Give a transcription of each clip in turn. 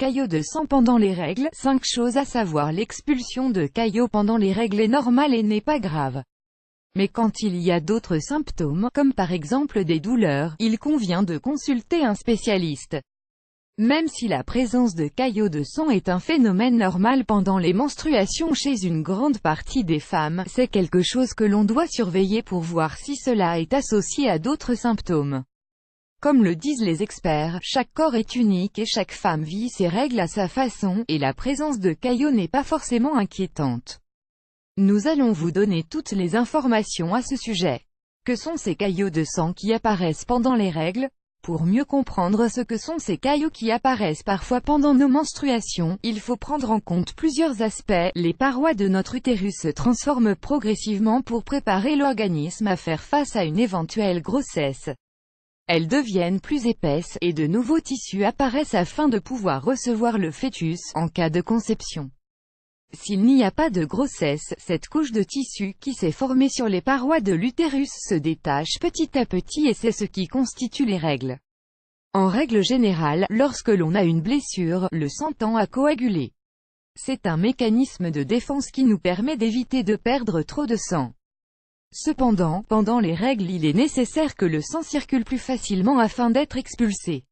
Caillots de sang pendant les règles. 5 choses à savoir. L'expulsion de caillots pendant les règles est normale et n'est pas grave. Mais quand il y a d'autres symptômes, comme par exemple des douleurs, il convient de consulter un spécialiste. Même si la présence de caillots de sang est un phénomène normal pendant les menstruations chez une grande partie des femmes, c'est quelque chose que l'on doit surveiller pour voir si cela est associé à d'autres symptômes. Comme le disent les experts, chaque corps est unique et chaque femme vit ses règles à sa façon, et la présence de caillots n'est pas forcément inquiétante. Nous allons vous donner toutes les informations à ce sujet. Que sont ces caillots de sang qui apparaissent pendant les règles? Pour mieux comprendre ce que sont ces caillots qui apparaissent parfois pendant nos menstruations, il faut prendre en compte plusieurs aspects. Les parois de notre utérus se transforment progressivement pour préparer l'organisme à faire face à une éventuelle grossesse. Elles deviennent plus épaisses, et de nouveaux tissus apparaissent afin de pouvoir recevoir le fœtus, en cas de conception. S'il n'y a pas de grossesse, cette couche de tissu, qui s'est formée sur les parois de l'utérus, se détache petit à petit et c'est ce qui constitue les règles. En règle générale, lorsque l'on a une blessure, le sang tend à coaguler. C'est un mécanisme de défense qui nous permet d'éviter de perdre trop de sang. Cependant, pendant les règles il est nécessaire que le sang circule plus facilement afin d'être expulsé.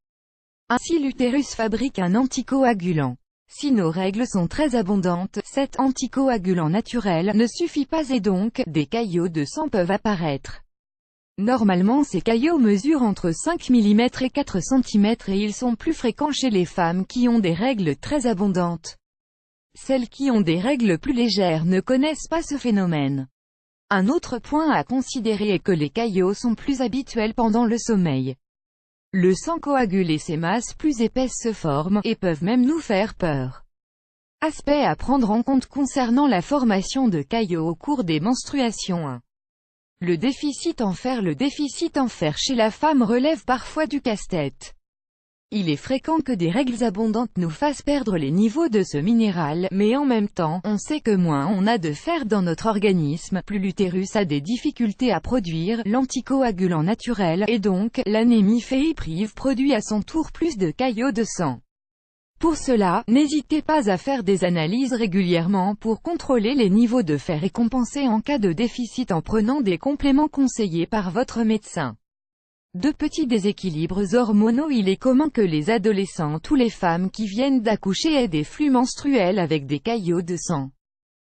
Ainsi l'utérus fabrique un anticoagulant. Si nos règles sont très abondantes, cet anticoagulant naturel ne suffit pas et donc, des caillots de sang peuvent apparaître. Normalement ces caillots mesurent entre 5 mm et 4 cm et ils sont plus fréquents chez les femmes qui ont des règles très abondantes. Celles qui ont des règles plus légères ne connaissent pas ce phénomène. Un autre point à considérer est que les caillots sont plus habituels pendant le sommeil. Le sang coagule et ces masses plus épaisses se forment, et peuvent même nous faire peur. Aspect à prendre en compte concernant la formation de caillots au cours des menstruations. 1. Le déficit en fer. Le déficit en fer chez la femme relève parfois du casse-tête. Il est fréquent que des règles abondantes nous fassent perdre les niveaux de ce minéral, mais en même temps, on sait que moins on a de fer dans notre organisme, plus l'utérus a des difficultés à produire l'anticoagulant naturel, et donc, l'anémie fébrive produit à son tour plus de caillots de sang. Pour cela, n'hésitez pas à faire des analyses régulièrement pour contrôler les niveaux de fer et compenser en cas de déficit en prenant des compléments conseillés par votre médecin. De petits déséquilibres hormonaux. Il est commun que les adolescentes ou les femmes qui viennent d'accoucher aient des flux menstruels avec des caillots de sang.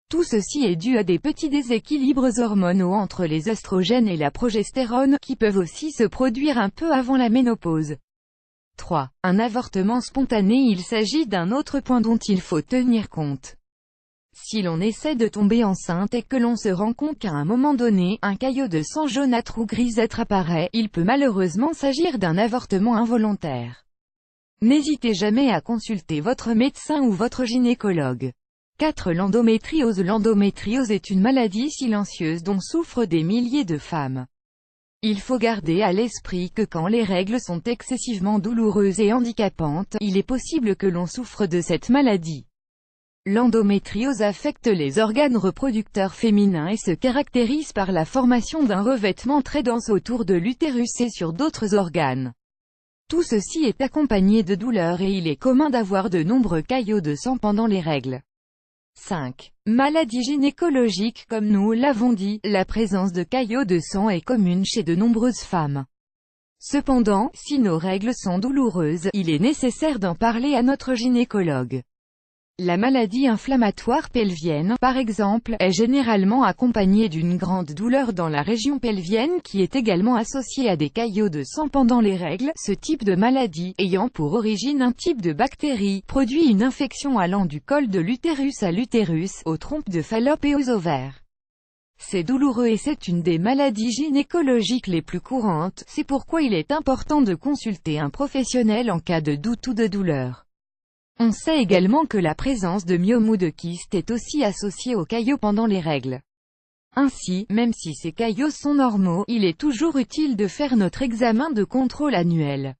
Tout ceci est dû à des petits déséquilibres hormonaux entre les œstrogènes et la progestérone, qui peuvent aussi se produire un peu avant la ménopause. 3. Un avortement spontané. Il s'agit d'un autre point dont il faut tenir compte. Si l'on essaie de tomber enceinte et que l'on se rend compte qu'à un moment donné, un caillot de sang jaunâtre ou grisâtre apparaît, il peut malheureusement s'agir d'un avortement involontaire. N'hésitez jamais à consulter votre médecin ou votre gynécologue. 4. L'endométriose. L'endométriose est une maladie silencieuse dont souffrent des milliers de femmes. Il faut garder à l'esprit que quand les règles sont excessivement douloureuses et handicapantes, il est possible que l'on souffre de cette maladie. L'endométriose affecte les organes reproducteurs féminins et se caractérise par la formation d'un revêtement très dense autour de l'utérus et sur d'autres organes. Tout ceci est accompagné de douleurs et il est commun d'avoir de nombreux caillots de sang pendant les règles. 5. Maladie gynécologique. Comme nous l'avons dit, la présence de caillots de sang est commune chez de nombreuses femmes. Cependant, si nos règles sont douloureuses, il est nécessaire d'en parler à notre gynécologue. La maladie inflammatoire pelvienne, par exemple, est généralement accompagnée d'une grande douleur dans la région pelvienne qui est également associée à des caillots de sang pendant les règles. Ce type de maladie, ayant pour origine un type de bactérie, produit une infection allant du col de l'utérus à l'utérus, aux trompes de Fallope et aux ovaires. C'est douloureux et c'est une des maladies gynécologiques les plus courantes, c'est pourquoi il est important de consulter un professionnel en cas de doute ou de douleur. On sait également que la présence de myomes ou de kystes est aussi associée aux caillots pendant les règles. Ainsi, même si ces caillots sont normaux, il est toujours utile de faire notre examen de contrôle annuel.